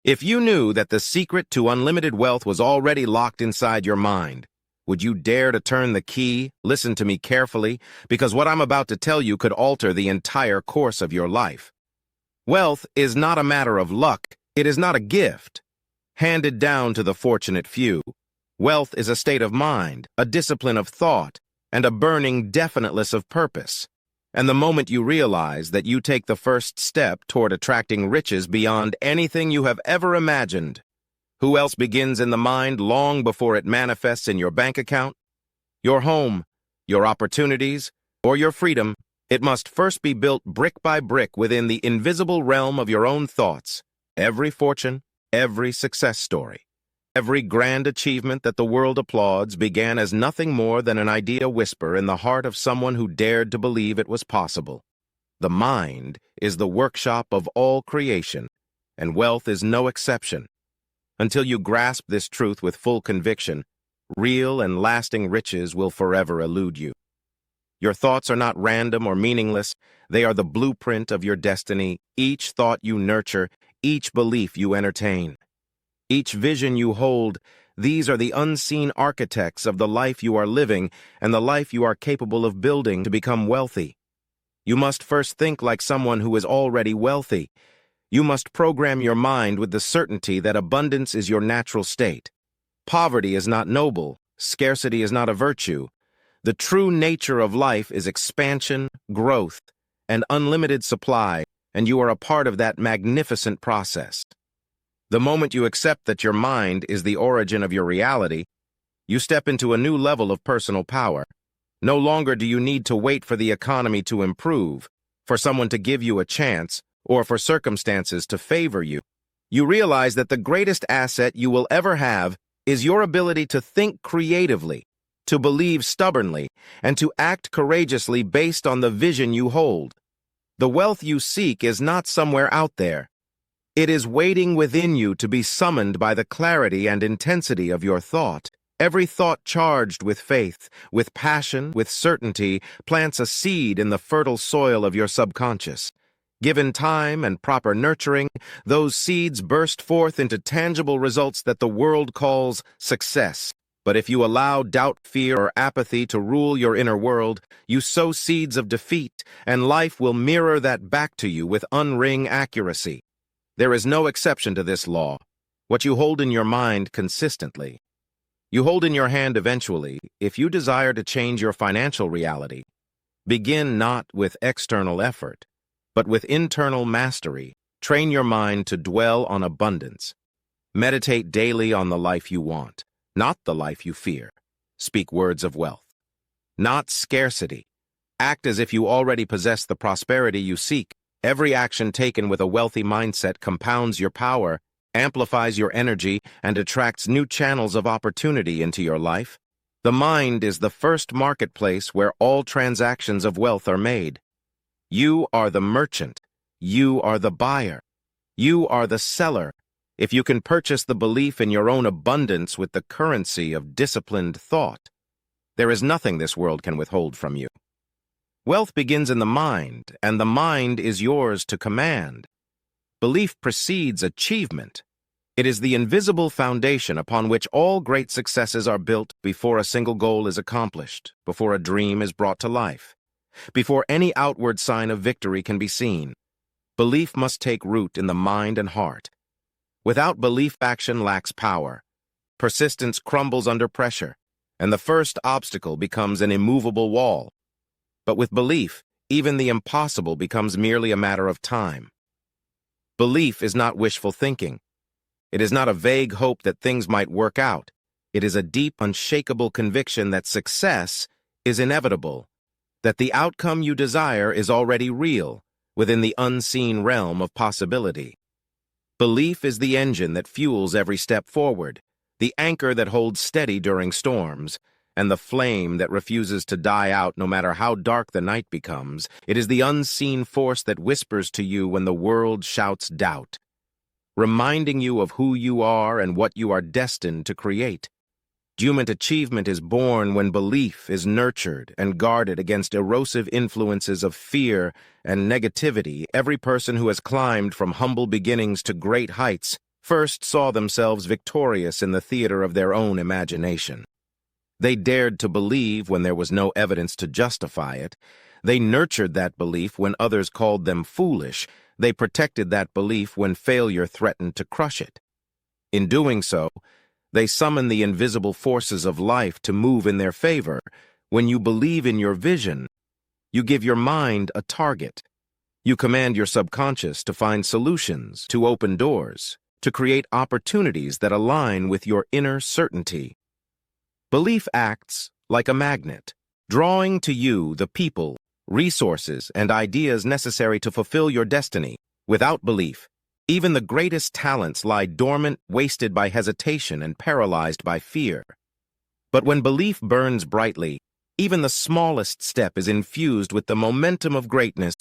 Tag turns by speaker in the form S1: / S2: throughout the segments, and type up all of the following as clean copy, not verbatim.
S1: If you knew that the secret to unlimited wealth was already locked inside your mind, would you dare to turn the key? Listen to me carefully, because what I'm about to tell you could alter the entire course of your life. Wealth is not a matter of luck. It is not a gift handed down to the fortunate few. Wealth is a state of mind, a discipline of thought, and a burning definiteness of purpose. And the moment you realize that you take the first step toward attracting riches beyond anything you have ever imagined, who else begins in the mind long before it manifests in your bank account? Your home, your opportunities, or your freedom, it must first be built brick by brick within the invisible realm of your own thoughts. Every fortune, every success story, every grand achievement that the world applauds began as nothing more than an idea whisper in the heart of someone who dared to believe it was possible. The mind is the workshop of all creation, and wealth is no exception. Until you grasp this truth with full conviction, real and lasting riches will forever elude you. Your thoughts are not random or meaningless. They are the blueprint of your destiny. Each thought you nurture, each belief you entertain, each vision you hold, these are the unseen architects of the life you are living and the life you are capable of building to become wealthy. You must first think like someone who is already wealthy. You must program your mind with the certainty that abundance is your natural state. Poverty is not noble. Scarcity is not a virtue. The true nature of life is expansion, growth, and unlimited supply, and you are a part of that magnificent process. The moment you accept that your mind is the origin of your reality, you step into a new level of personal power. No longer do you need to wait for the economy to improve, for someone to give you a chance, or for circumstances to favor you. You realize that the greatest asset you will ever have is your ability to think creatively, to believe stubbornly, and to act courageously based on the vision you hold. The wealth you seek is not somewhere out there. It is waiting within you to be summoned by the clarity and intensity of your thought. Every thought charged with faith, with passion, with certainty, plants a seed in the fertile soil of your subconscious. Given time and proper nurturing, those seeds burst forth into tangible results that the world calls success. But if you allow doubt, fear, or apathy to rule your inner world, you sow seeds of defeat, and life will mirror that back to you with unring accuracy. There is no exception to this law. What you hold in your mind consistently, you hold in your hand eventually. If you desire to change your financial reality, begin not with external effort, but with internal mastery. Train your mind to dwell on abundance. Meditate daily on the life you want, not the life you fear. Speak words of wealth, not scarcity. Act as if you already possess the prosperity you seek. Every action taken with a wealthy mindset compounds your power, amplifies your energy, and attracts new channels of opportunity into your life. The mind is the first marketplace where all transactions of wealth are made. You are the merchant. You are the buyer. You are the seller. If you can purchase the belief in your own abundance with the currency of disciplined thought, there is nothing this world can withhold from you. Wealth begins in the mind, and the mind is yours to command. Belief precedes achievement. It is the invisible foundation upon which all great successes are built before a single goal is accomplished, before a dream is brought to life, before any outward sign of victory can be seen. Belief must take root in the mind and heart. Without belief, action lacks power. Persistence crumbles under pressure, and the first obstacle becomes an immovable wall. But with belief, even the impossible becomes merely a matter of time. Belief is not wishful thinking. It is not a vague hope that things might work out. It is a deep, unshakable conviction that success is inevitable, that the outcome you desire is already real, within the unseen realm of possibility. Belief is the engine that fuels every step forward, the anchor that holds steady during storms, and the flame that refuses to die out no matter how dark the night becomes. It is the unseen force that whispers to you when the world shouts doubt, reminding you of who you are and what you are destined to create. Human achievement is born when belief is nurtured and guarded against erosive influences of fear and negativity. Every person who has climbed from humble beginnings to great heights first saw themselves victorious in the theater of their own imagination. They dared to believe when there was no evidence to justify it. They nurtured that belief when others called them foolish. They protected that belief when failure threatened to crush it. In doing so, they summon the invisible forces of life to move in their favor. When you believe in your vision, you give your mind a target. You command your subconscious to find solutions, to open doors, to create opportunities that align with your inner certainty. Belief acts like a magnet, drawing to you the people, resources, and ideas necessary to fulfill your destiny. Without belief, even the greatest talents lie dormant, wasted by hesitation and paralyzed by fear. But when belief burns brightly, even the smallest step is infused with the momentum of greatness.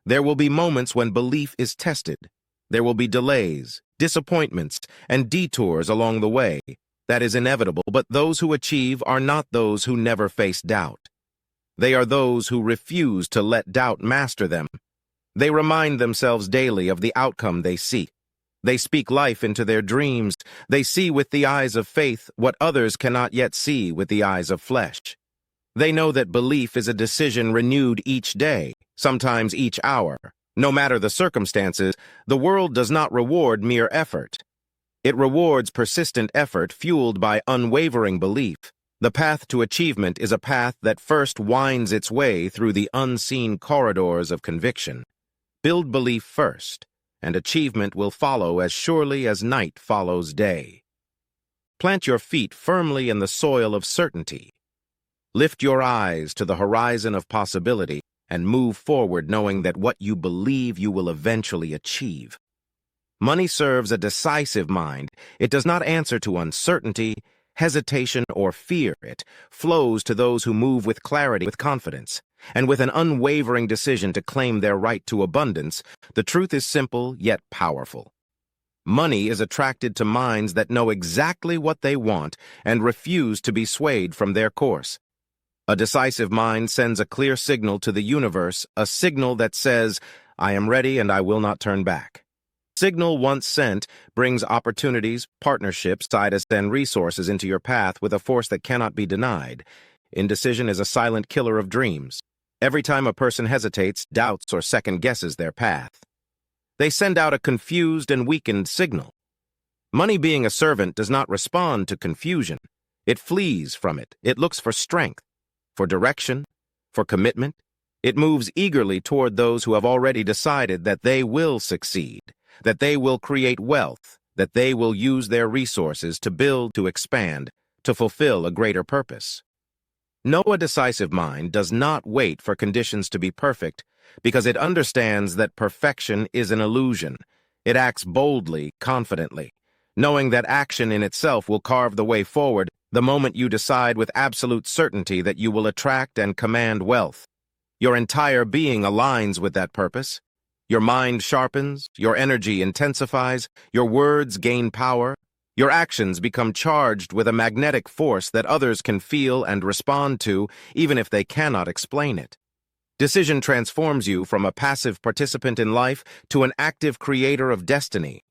S1: There will be moments when belief is tested. There will be delays, disappointments, and detours along the way. That is inevitable, but those who achieve are not those who never face doubt. They are those who refuse to let doubt master them. They remind themselves daily of the outcome they seek. They speak life into their dreams. They see with the eyes of faith what others cannot yet see with the eyes of flesh. They know that belief is a decision renewed each day, sometimes each hour. No matter the circumstances, the world does not reward mere effort. It rewards persistent effort fueled by unwavering belief. The path to achievement is a path that first winds its way through the unseen corridors of conviction. Build belief first, and achievement will follow as surely as night follows day. Plant your feet firmly in the soil of certainty. Lift your eyes to the horizon of possibility and move forward knowing that what you believe you will eventually achieve. Money serves a decisive mind. It does not answer to uncertainty, hesitation, or fear. It flows to those who move with clarity, with confidence, and with an unwavering decision to claim their right to abundance. The truth is simple yet powerful. Money is attracted to minds that know exactly what they want and refuse to be swayed from their course. A decisive mind sends a clear signal to the universe, a signal that says, "I am ready and I will not turn back." Signal once sent brings opportunities, partnerships, ideas, and resources into your path with a force that cannot be denied. Indecision is a silent killer of dreams. Every time a person hesitates, doubts, or second-guesses their path, they send out a confused and weakened signal. Money, being a servant, does not respond to confusion. It flees from it. It looks for strength, for direction, for commitment. It moves eagerly toward those who have already decided that they will succeed, that they will create wealth, that they will use their resources to build, to expand, to fulfill a greater purpose. No, a decisive mind does not wait for conditions to be perfect because it understands that perfection is an illusion. It acts boldly, confidently, knowing that action in itself will carve the way forward the moment you decide with absolute certainty that you will attract and command wealth. Your entire being aligns with that purpose. Your mind sharpens, your energy intensifies, your words gain power, your actions become charged with a magnetic force that others can feel and respond to, even if they cannot explain it. Decision transforms you from a passive participant in life to an active creator of destiny.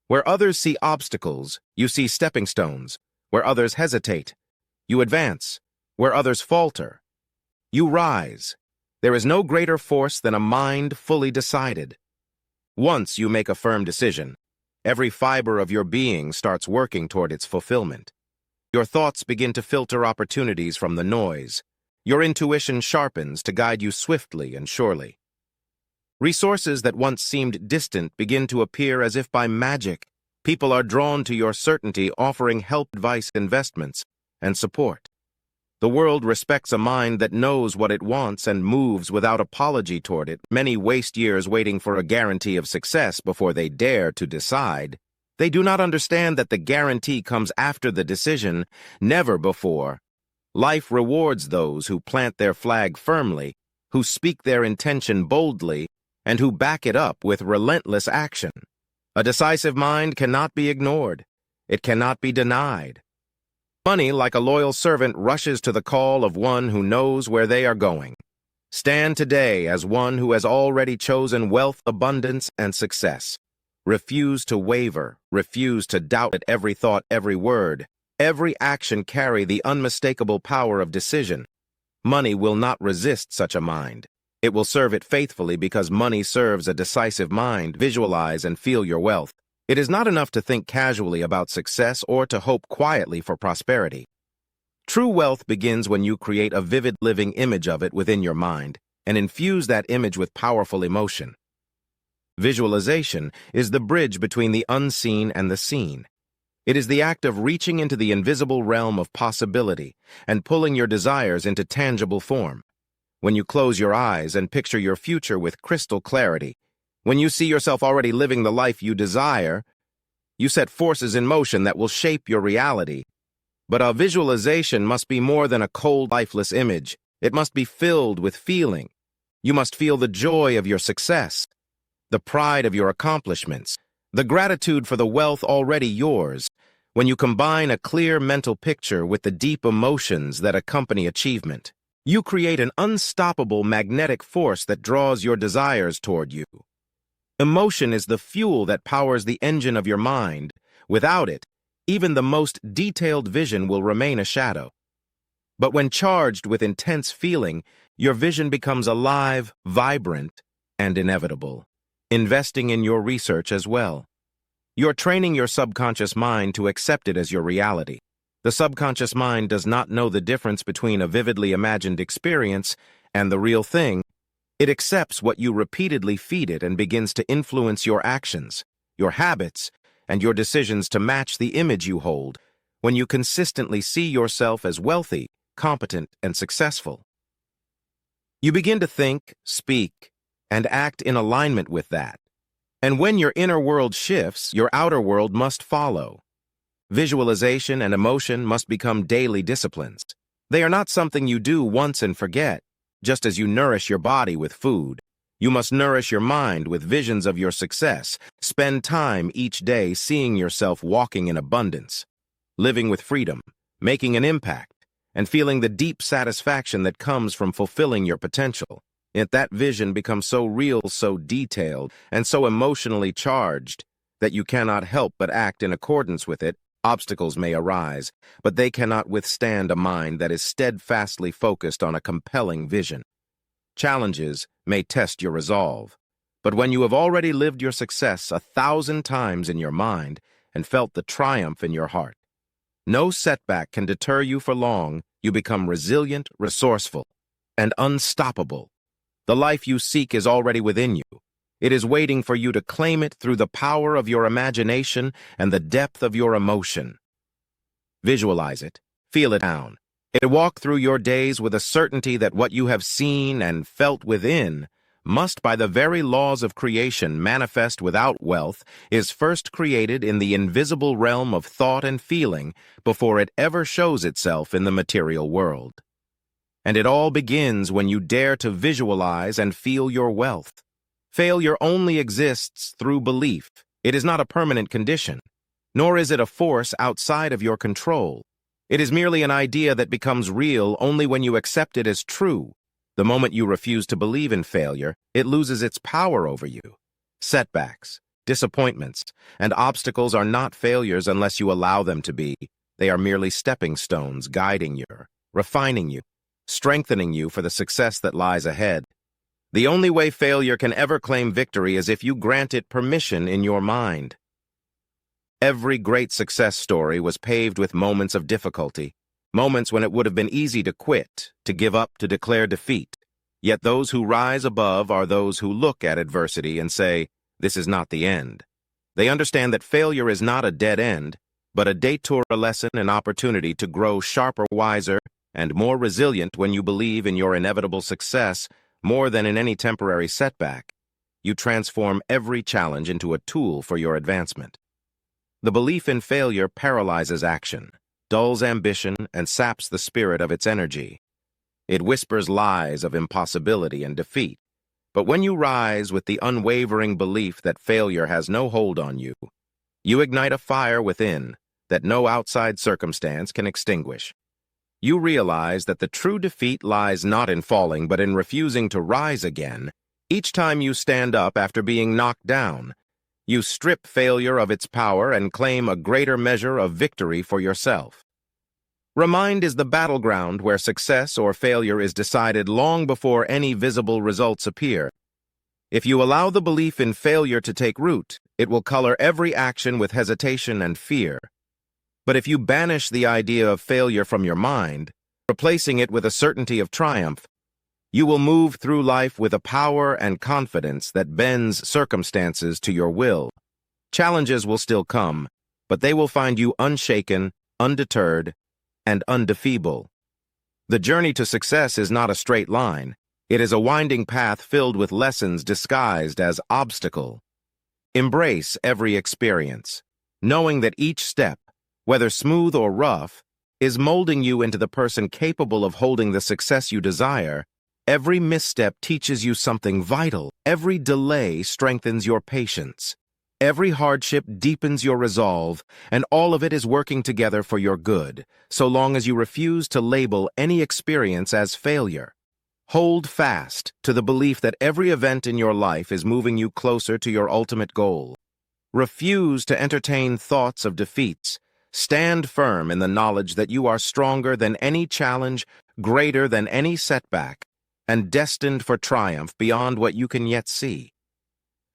S1: Where others see obstacles, you see stepping stones. Where others hesitate, you advance. Where others falter, you rise. There is no greater force than a mind fully decided. Once you make a firm decision, every fiber of your being starts working toward its fulfillment. Your thoughts begin to filter opportunities from the noise. Your intuition sharpens to guide you swiftly and surely. Resources that once seemed distant begin to appear as if by magic. People are drawn to your certainty, offering help, advice, investments, and support. The world respects a mind that knows what it wants and moves without apology toward it. Many waste years waiting for a guarantee of success before they dare to decide. They do not understand that the guarantee comes after the decision, never before. Life rewards those who plant their flag firmly, who speak their intention boldly, and who back it up with relentless action. A decisive mind cannot be ignored. It cannot be denied. Money, like a loyal servant, rushes to the call of one who knows where they are going. Stand today as one who has already chosen wealth, abundance, and success. Refuse to waver, refuse to doubt at every thought, every word. Every action carry the unmistakable power of decision. Money will not resist such a mind. It will serve it faithfully because money serves a decisive mind. Visualize and feel your wealth. It is not enough to think casually about success or to hope quietly for prosperity. True wealth begins when you create a vivid living image of it within your mind and infuse that image with powerful emotion. Visualization is the bridge between the unseen and the seen. It is the act of reaching into the invisible realm of possibility and pulling your desires into tangible form. When you close your eyes and picture your future with crystal clarity, when you see yourself already living the life you desire, you set forces in motion that will shape your reality. But a visualization must be more than a cold, lifeless image. It must be filled with feeling. You must feel the joy of your success, the pride of your accomplishments, the gratitude for the wealth already yours. When you combine a clear mental picture with the deep emotions that accompany achievement, you create an unstoppable magnetic force that draws your desires toward you. Emotion is the fuel that powers the engine of your mind. Without it, even the most detailed vision will remain a shadow. But when charged with intense feeling, your vision becomes alive, vibrant, and inevitable. Investing in your research as well. You're training your subconscious mind to accept it as your reality. The subconscious mind does not know the difference between a vividly imagined experience and the real thing. It accepts what you repeatedly feed it and begins to influence your actions, your habits, and your decisions to match the image you hold. When you consistently see yourself as wealthy, competent, and successful, you begin to think, speak, and act in alignment with that. And when your inner world shifts, your outer world must follow. Visualization and emotion must become daily disciplines. They are not something you do once and forget. Just as you nourish your body with food, you must nourish your mind with visions of your success. Spend time each day seeing yourself walking in abundance, living with freedom, making an impact, and feeling the deep satisfaction that comes from fulfilling your potential. Yet that vision becomes so real, so detailed, and so emotionally charged that you cannot help but act in accordance with it. Obstacles may arise, but they cannot withstand a mind that is steadfastly focused on a compelling vision. Challenges may test your resolve, but when you have already lived your success 1,000 times in your mind and felt the triumph in your heart, no setback can deter you for long. You become resilient, resourceful, and unstoppable. The life you seek is already within you. It is waiting for you to claim it through the power of your imagination and the depth of your emotion. Visualize it, feel it down. Walk through your days with a certainty that what you have seen and felt within must, by the very laws of creation, manifest without wealth, is first created in the invisible realm of thought and feeling before it ever shows itself in the material world. And it all begins when you dare to visualize and feel your wealth. Failure only exists through belief. It is not a permanent condition, nor is it a force outside of your control. It is merely an idea that becomes real only when you accept it as true. The moment you refuse to believe in failure, it loses its power over you. Setbacks, disappointments, and obstacles are not failures unless you allow them to be. They are merely stepping stones guiding you, refining you, strengthening you for the success that lies ahead. The only way failure can ever claim victory is if you grant it permission in your mind. Every great success story was paved with moments of difficulty, moments when it would have been easy to quit, to give up, to declare defeat. Yet those who rise above are those who look at adversity and say, "This is not the end." They understand that failure is not a dead end, but a detour, a lesson, an opportunity to grow sharper, wiser, and more resilient. When you believe in your inevitable success more than in any temporary setback, you transform every challenge into a tool for your advancement. The belief in failure paralyzes action, dulls ambition, and saps the spirit of its energy. It whispers lies of impossibility and defeat. But when you rise with the unwavering belief that failure has no hold on you, you ignite a fire within that no outside circumstance can extinguish. You realize that the true defeat lies not in falling, but in refusing to rise again. Each time you stand up after being knocked down, You strip failure of its power and claim a greater measure of victory for yourself. Mind is the battleground where success or failure is decided long before any visible results appear. If you allow the belief in failure to take root, it will color every action with hesitation and fear. But if you banish the idea of failure from your mind, replacing it with a certainty of triumph, you will move through life with a power and confidence that bends circumstances to your will. Challenges will still come, but they will find you unshaken, undeterred, and undefeatable. The journey to success is not a straight line. It is a winding path filled with lessons disguised as obstacle. Embrace every experience, knowing that each step, whether smooth or rough, is molding you into the person capable of holding the success you desire. Every misstep teaches you something vital. Every delay strengthens your patience. Every hardship deepens your resolve, and all of it is working together for your good, so long as you refuse to label any experience as failure. Hold fast to the belief that every event in your life is moving you closer to your ultimate goal. Refuse to entertain thoughts of defeats. Stand firm in the knowledge that you are stronger than any challenge, greater than any setback, and destined for triumph beyond what you can yet see.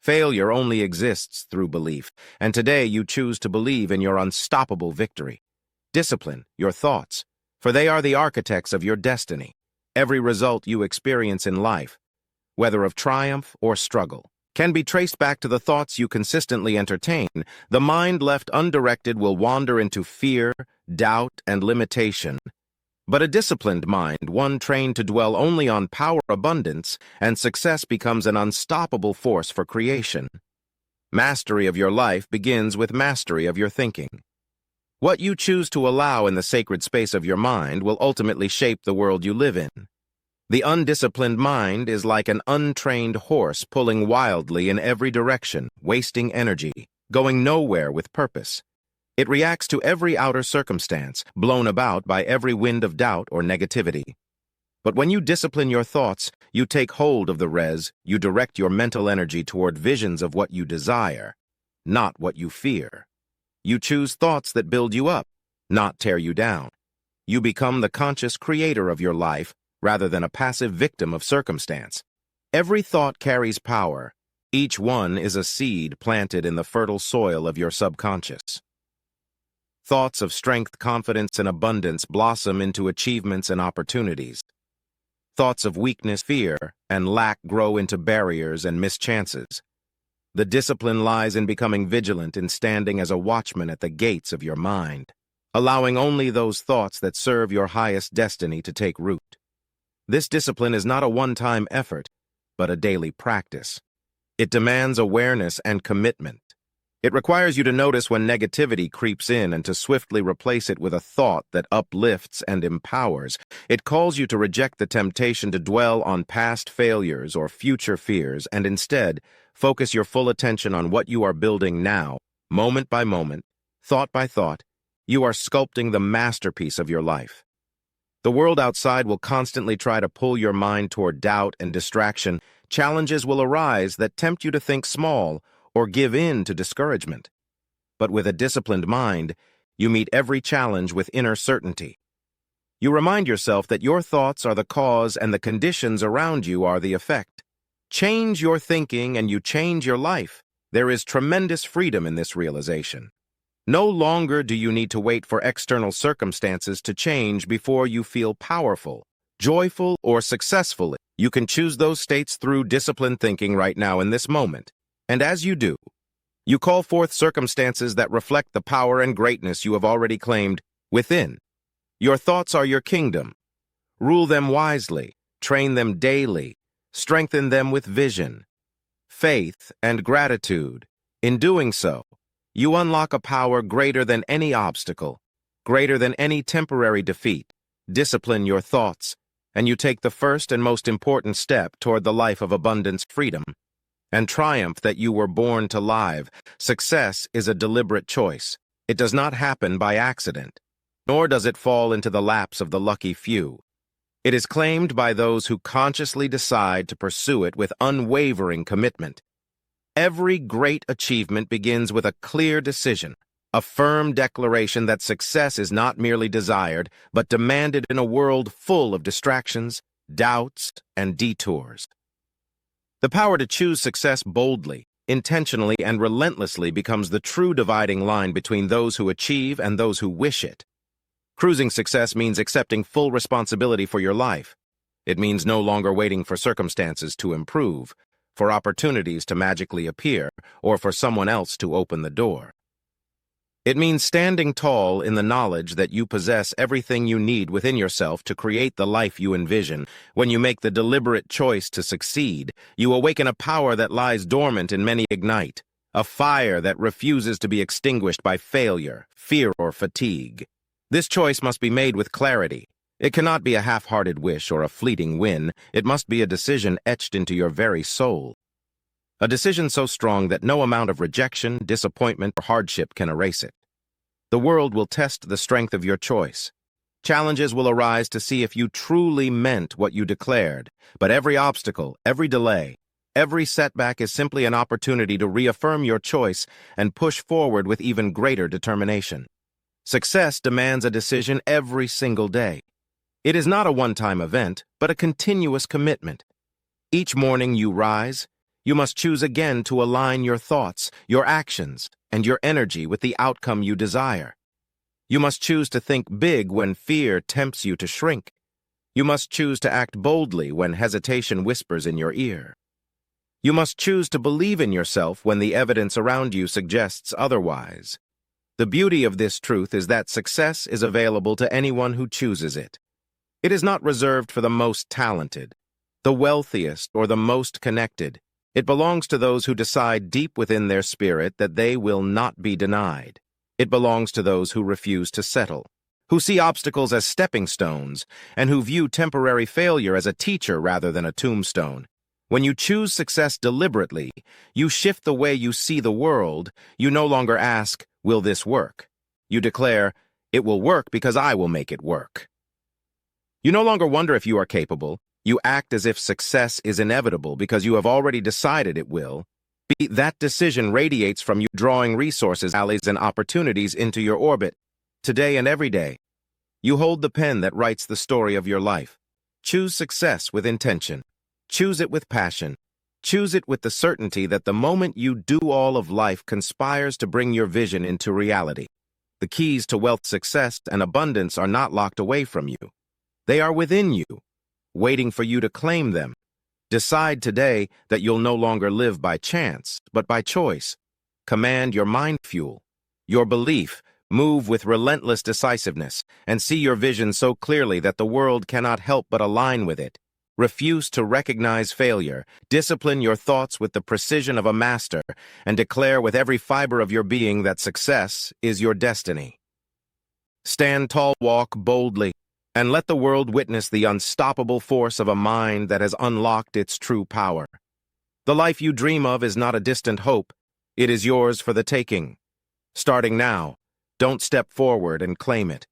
S1: Failure only exists through belief, and today you choose to believe in your unstoppable victory. Discipline your thoughts, for they are the architects of your destiny. Every result you experience in life, whether of triumph or struggle, can be traced back to the thoughts you consistently entertain. The mind left undirected will wander into fear, doubt, and limitation. But a disciplined mind, one trained to dwell only on power, abundance, and success, becomes an unstoppable force for creation. Mastery of your life begins with mastery of your thinking. What you choose to allow in the sacred space of your mind will ultimately shape the world you live in. The undisciplined mind is like an untrained horse pulling wildly in every direction, wasting energy, going nowhere with purpose. It reacts to every outer circumstance, blown about by every wind of doubt or negativity. But when you discipline your thoughts, you take hold of the res, you direct your mental energy toward visions of what you desire, not what you fear. You choose thoughts that build you up, not tear you down. You become the conscious creator of your life, rather than a passive victim of circumstance. Every thought carries power. Each one is a seed planted in the fertile soil of your subconscious. Thoughts of strength, confidence, and abundance blossom into achievements and opportunities. Thoughts of weakness, fear, and lack grow into barriers and mischances. The discipline lies in becoming vigilant, in standing as a watchman at the gates of your mind, allowing only those thoughts that serve your highest destiny to take root. This discipline is not a one-time effort, but a daily practice. It demands awareness and commitment. It requires you to notice when negativity creeps in and to swiftly replace it with a thought that uplifts and empowers. It calls you to reject the temptation to dwell on past failures or future fears and instead focus your full attention on what you are building now, moment by moment, thought by thought. You are sculpting the masterpiece of your life. The world outside will constantly try to pull your mind toward doubt and distraction. Challenges will arise that tempt you to think small or give in to discouragement. But with a disciplined mind, you meet every challenge with inner certainty. You remind yourself that your thoughts are the cause and the conditions around you are the effect. Change your thinking and you change your life. There is tremendous freedom in this realization. No longer do you need to wait for external circumstances to change before you feel powerful, joyful, or successful. You can choose those states through disciplined thinking right now in this moment. And as you do, you call forth circumstances that reflect the power and greatness you have already claimed within. Your thoughts are your kingdom. Rule them wisely, train them daily, strengthen them with vision, faith, and gratitude. In doing so, you unlock a power greater than any obstacle, greater than any temporary defeat. Discipline your thoughts, and you take the first and most important step toward the life of abundance, freedom, and triumph that you were born to live. Success is a deliberate choice. It does not happen by accident, nor does it fall into the laps of the lucky few. It is claimed by those who consciously decide to pursue it with unwavering commitment. Every great achievement begins with a clear decision, a firm declaration that success is not merely desired, but demanded in a world full of distractions, doubts, and detours. The power to choose success boldly, intentionally, and relentlessly becomes the true dividing line between those who achieve and those who wish it. Cruising success means accepting full responsibility for your life. It means no longer waiting for circumstances to improve, for opportunities to magically appear, or for someone else to open the door. It means standing tall in the knowledge that you possess everything you need within yourself to create the life you envision. When you make the deliberate choice to succeed, you awaken a power that lies dormant in many ignite, a fire that refuses to be extinguished by failure, fear, or fatigue. This choice must be made with clarity. It cannot be a half-hearted wish or a fleeting win. It must be a decision etched into your very soul. A decision so strong that no amount of rejection, disappointment, or hardship can erase it. The world will test the strength of your choice. Challenges will arise to see if you truly meant what you declared. But every obstacle, every delay, every setback is simply an opportunity to reaffirm your choice and push forward with even greater determination. Success demands a decision every single day. It is not a one-time event, but a continuous commitment. Each morning you rise, you must choose again to align your thoughts, your actions, and your energy with the outcome you desire. You must choose to think big when fear tempts you to shrink. You must choose to act boldly when hesitation whispers in your ear. You must choose to believe in yourself when the evidence around you suggests otherwise. The beauty of this truth is that success is available to anyone who chooses it. It is not reserved for the most talented, the wealthiest, or the most connected. It belongs to those who decide deep within their spirit that they will not be denied. It belongs to those who refuse to settle, who see obstacles as stepping stones, and who view temporary failure as a teacher rather than a tombstone. When you choose success deliberately, you shift the way you see the world. You no longer ask, "Will this work?" You declare, "It will work because I will make it work." You no longer wonder if you are capable. You act as if success is inevitable because you have already decided it will. That decision radiates from you, drawing resources, allies, and opportunities into your orbit, today and every day. You hold the pen that writes the story of your life. Choose success with intention. Choose it with passion. Choose it with the certainty that the moment you do, all of life conspires to bring your vision into reality. The keys to wealth, success, and abundance are not locked away from you. They are within you, waiting for you to claim them. Decide today that you'll no longer live by chance, but by choice. Command your mind fuel, your belief, move with relentless decisiveness, and see your vision so clearly that the world cannot help but align with it. Refuse to recognize failure. Discipline your thoughts with the precision of a master, and declare with every fiber of your being that success is your destiny. Stand tall, walk boldly, and let the world witness the unstoppable force of a mind that has unlocked its true power. The life you dream of is not a distant hope. It is yours for the taking. Starting now, don't step forward and claim it.